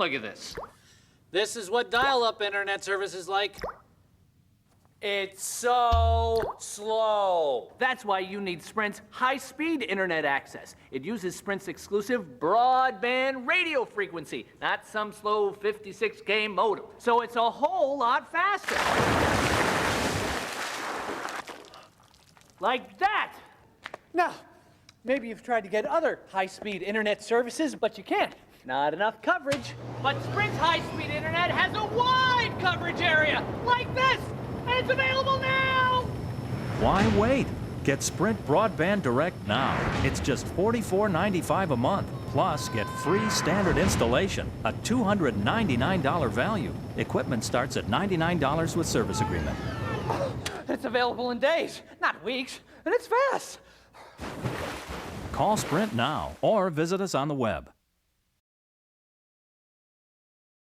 Look at this. This is what dial-up internet service is like. It's so slow. That's why you need Sprint's high-speed internet access. It uses Sprint's exclusive broadband radio frequency, not some slow 56K modem. So it's a whole lot faster. Like that. Now, maybe you've tried to get other high-speed internet services, but you can't. Not enough coverage. But Sprint's high-speed internet has a wide coverage area, like this. And it's available now! Why wait? Get Sprint Broadband Direct now. It's just $44.95 a month. Plus, get free standard installation, a $299 value. Equipment starts at $99 with service agreement. It's available in days, not weeks, and it's fast. Call Sprint now or visit us on the web.